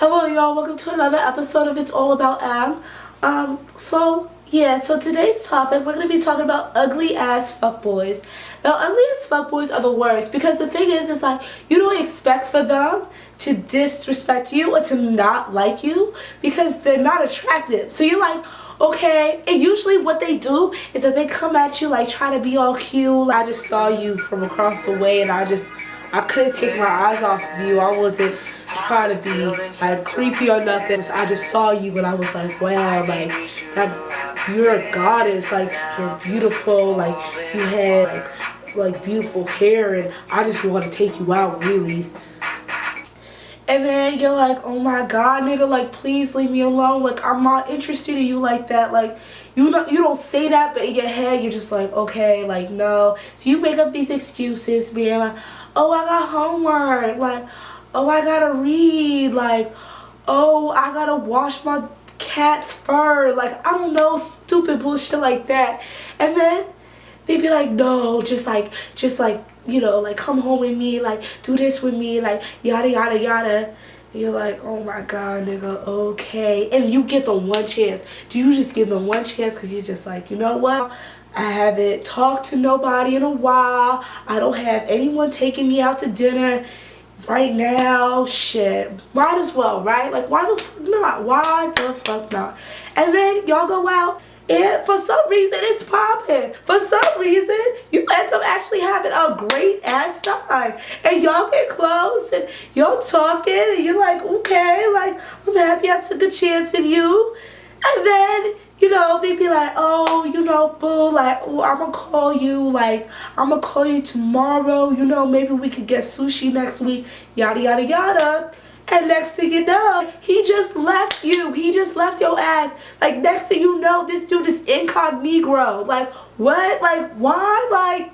Hello y'all, welcome to another episode of It's All About M. So today's topic, we're going to be talking about ugly ass fuckboys. Now, ugly ass fuckboys are the worst because the thing is like, you don't expect for them to disrespect you or to not like you because they're not attractive. So you're like, okay, and usually what they do is that they come at you like trying to be all cute. I just saw you from across the way and I couldn't take my eyes off of you. I wasn't trying to be like creepy or nothing. I just saw you and I was like, wow, like that, you're a goddess, like you're beautiful, like you had like beautiful hair, and I just want to take you out, really. And then you're like, oh my god, nigga, like please leave me alone. Like I'm not interested in you like that. Like you don't say that, but in your head you're just like, okay, like no. So you make up these excuses, being like, oh, I got homework, like, oh, I gotta read, like, oh, I gotta wash my cat's fur, like, I don't know, stupid bullshit like that. And then they'd be like, no, just like, you know, like, come home with me, like, do this with me, like, yada, yada, yada. And you're like, oh my god, nigga, okay. And you give them one chance. Do you just give them one chance because you're just like, you know what? I haven't talked to nobody in a while. I don't have anyone taking me out to dinner right now. Shit. Might as well, right? Like, why the fuck not? Why the fuck not? And then y'all go out and for some reason it's popping. For some reason you end up actually having a great ass time. And y'all get close and y'all talking and you're like, okay, like I'm happy I took a chance in you. And then, you know, they'd be like, oh, you know, boo, like, oh, I'm gonna call you tomorrow, you know, maybe we could get sushi next week, yada, yada, yada. And next thing you know, he just left you. He just left your ass. Like, next thing you know, this dude is incognito. Like, what? Like, why? Like,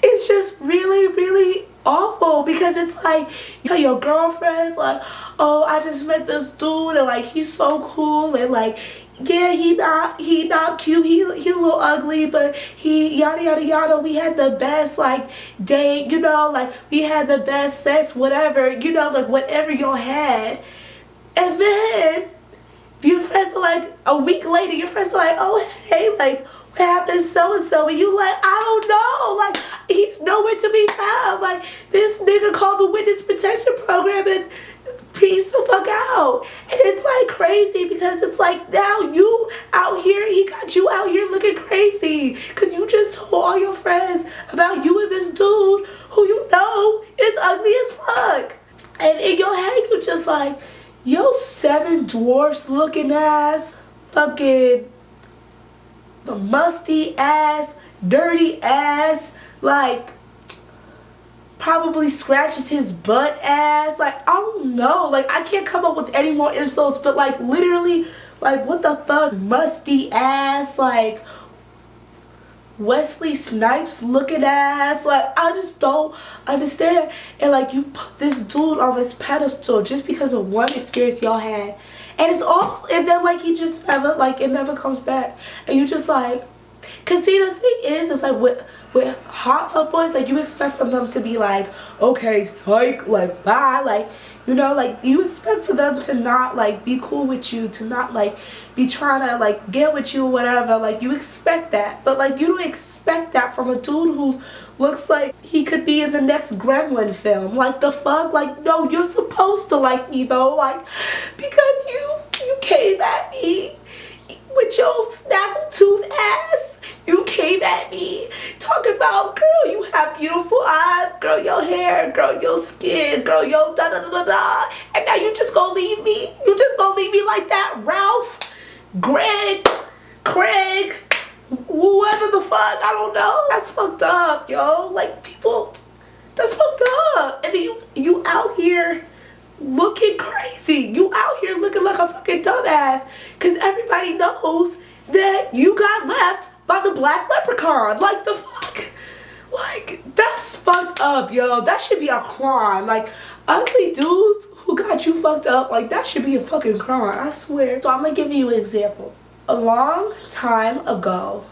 it's just really, really awful because it's like, you tell your girlfriends, like, oh, I just met this dude and, like, he's so cool and, like, yeah, he not cute, he a little ugly, but he yada yada yada, we had the best like date, you know, like we had the best sex, whatever, you know, like whatever y'all had. And then your friends are like, a week later your friends are like, oh hey, like what happened so and so, and you like, I don't know, like he's nowhere to be found, like this nigga called the witness protection program and peace the fuck out. And it's like crazy because it's like now you out here, he got you out here looking crazy because you just told all your friends about you and this dude who you know is ugly as fuck. And in your head you just like, yo, seven dwarfs looking ass, fucking musty ass, dirty ass, like probably scratches his butt ass, like I don't know, like I can't come up with any more insults, but like literally, like what the fuck, musty ass, like Wesley Snipes looking ass, like I just don't understand. And like you put this dude on this pedestal just because of one experience y'all had, and it's awful, and then like you just never, like it never comes back, and you just like, cause see the thing is, it's like with hot fuckboys, like you expect from them to be like, okay, psych, like bye, like, you know, like you expect for them to not like be cool with you, to not like be trying to like get with you or whatever, like you expect that. But like you don't expect that from a dude who looks like he could be in the next Gremlin film. Like the fuck, like no, you're supposed to like me though, like because you came at me with your snaggletooth ass. You came at me talking about, girl, you have beautiful eyes, girl, your hair, girl, your skin, girl, your da da da da da. And now you just gonna leave me? You just gonna leave me like that? Ralph, Greg, Craig, whoever the fuck, I don't know. That's fucked up, yo. Like people, that's fucked up. And then you out here looking crazy. You out here looking like a fucking dumbass because everybody knows that you got left by the black leprechaun. Like the fuck, like that's fucked up, yo. That should be a crime. Like ugly dudes who got you fucked up, like that should be a fucking crime, I swear. So I'm gonna give you an example. A long time ago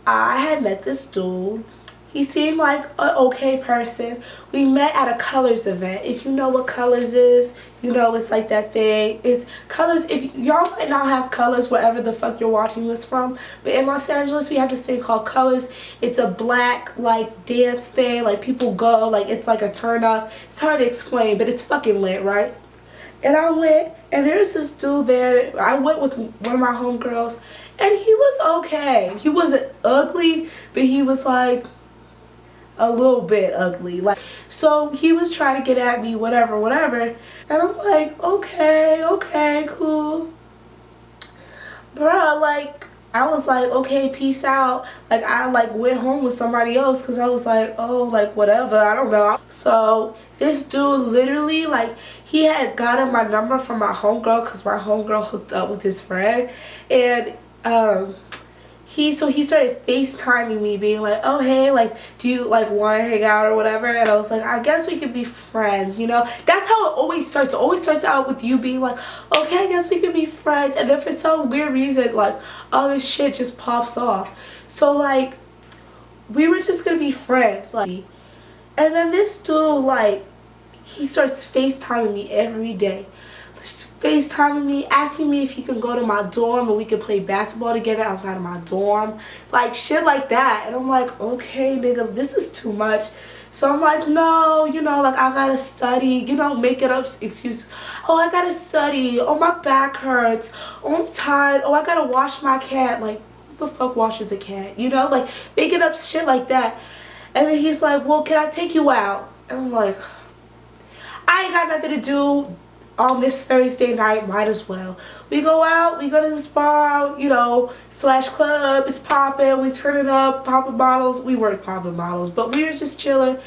I had met this dude. He seemed like an okay person. We met at a Colors event. If you know what Colors is, you know it's like that thing. It's Colors. If y'all might not have Colors wherever the fuck you're watching this from, but in Los Angeles we have this thing called Colors. It's a black like dance thing. Like people go, like it's like a turn up. It's hard to explain, but it's fucking lit, right? And I went, and there's this dude there. I went with one of my homegirls, and he was okay. He wasn't ugly, but he was like a little bit ugly. Like, so he was trying to get at me, whatever, whatever. And I'm like, okay, okay, cool. Bruh, like, I was like, okay, peace out. Like, I like went home with somebody else because I was like, oh, like whatever, I don't know. So this dude literally, like, he had gotten my number from my homegirl because my homegirl hooked up with his friend. And he started FaceTiming me, being like, oh hey, like, do you like want to hang out or whatever? And I was like, I guess we could be friends, you know. That's how it always starts. It always starts out with you being like, okay, I guess we could be friends. And then for some weird reason, like, all this shit just pops off. So like, we were just gonna be friends, like. And then this dude, like, he starts FaceTiming me every day. FaceTiming me, asking me if he can go to my dorm and we could play basketball together outside of my dorm. Like, shit like that. And I'm like, okay, nigga, this is too much. So I'm like, no, you know, like, I gotta study, you know, making up excuses. Oh, I gotta study. Oh, my back hurts. Oh, I'm tired. Oh, I gotta wash my cat. Like, who the fuck washes a cat? You know, like, making up shit like that. And then he's like, well, can I take you out? And I'm like, I ain't got nothing to do on this Thursday night, might as well. We go out, we go to this bar, you know, slash club, it's popping, we turn it up, popping bottles. We weren't popping bottles, but we were just chilling.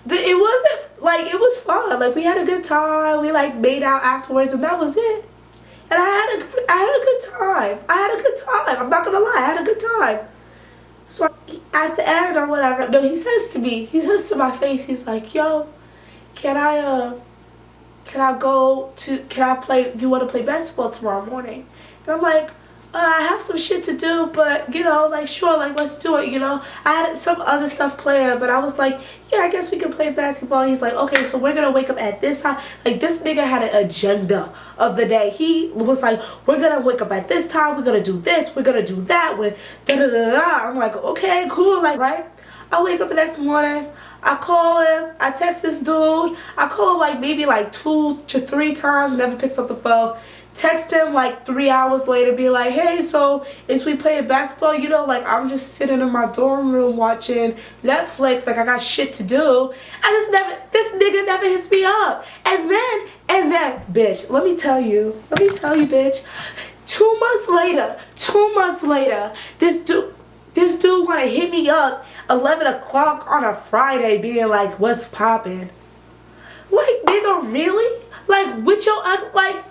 It wasn't, like, it was fun. Like, we had a good time. We, like, made out afterwards, and that was it. And I had a good time. I had a good time. I'm not gonna lie, I had a good time. So, at the end or whatever, no, he says to my face, he's like, yo, can I play, you want to play basketball tomorrow morning? And I'm like, I have some shit to do, but, you know, like, sure, like, let's do it, you know. I had some other stuff planned, but I was like, yeah, I guess we can play basketball. He's like, okay, so we're going to wake up at this time. Like, this nigga had an agenda of the day. He was like, we're going to wake up at this time. We're going to do this. We're going to do that. With da-da-da-da. I'm like, okay, cool, like, right? I wake up the next morning. I call him, I text this dude, I call him like maybe like 2 to 3 times, never picks up the phone. Text him like 3 hours later, be like, hey, so is we playing basketball? You know, like, I'm just sitting in my dorm room watching Netflix, like I got shit to do. And this nigga never hits me up. And then, bitch, let me tell you, bitch, 2 months later, this dude wanna hit me up 11 o'clock on a Friday being like, what's poppin'? Like, nigga, really? Like, with your, like,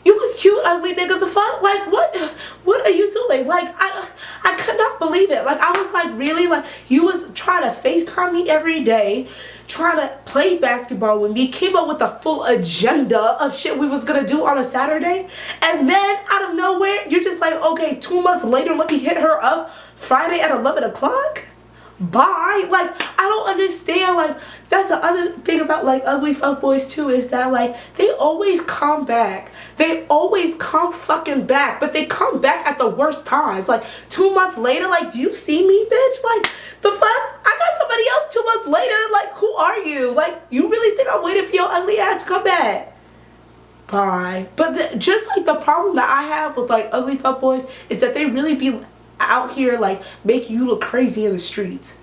you was cute, ugly nigga, the fuck? Like, what are you doing? Like, I could not believe it. Like, I was like, really? Like, you was trying to FaceTime me every day, trying to play basketball with me, came up with a full agenda of shit we was gonna do on a Saturday, and then out of nowhere, you're just like, okay, 2 months later, let me hit her up Friday at 11 o'clock? Bye. Like, I don't understand. Like, that's the other thing about, like, Ugly Fuckboys too, is that, like, they always come back. They always come fucking back, but they come back at the worst times. Like, 2 months later, like, do you see me, bitch? Like, the fuck? I got somebody else 2 months later. Like, who are you? Like, you really think I'm waiting for your ugly ass to come back? Bye. But just, like, the problem that I have with, like, Ugly Fuckboys is that they really be out here, like, making you look crazy in the streets.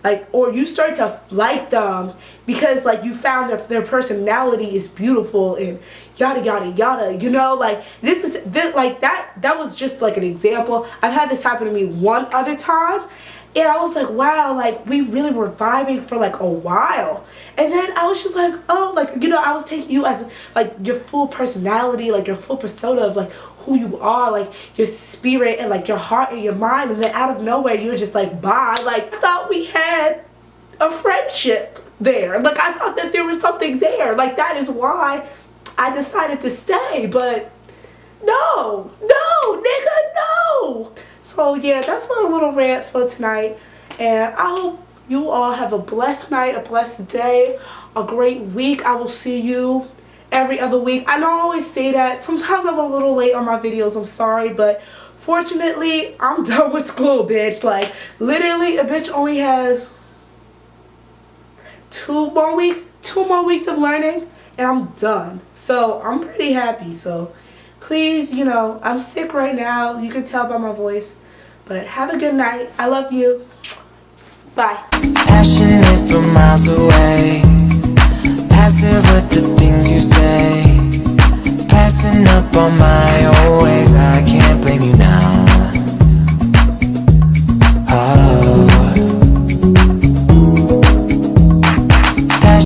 Like, or you start to like them because, like, you found their personality is beautiful and yada yada yada, you know. Like, this like, that was just like an example. I've had this happen to me one other time, and I was like, wow, like, we really were vibing for like a while. And then I was just like, oh, like, you know, I was taking you as like your full personality, like your full persona of like who you are, like your spirit and like your heart and your mind. And then out of nowhere, you were just like, bye. Like, I thought we had a friendship there. Like, I thought that there was something there. Like, that is why I decided to stay. But no, nigga, no. So yeah, that's my little rant for tonight. And I hope You all have a blessed night, a blessed day, a great week. I will see you every other week. I know I always say that. Sometimes I'm a little late on my videos. I'm sorry, but fortunately, I'm done with school, bitch. Like, literally, a bitch only has 2 more weeks of learning, and I'm done. So I'm pretty happy. So please, you know, I'm sick right now. You can tell by my voice. But have a good night. I love you. Bye. Passionate from miles away, passive with the things you say, passing up on my old ways. I can't blame you now.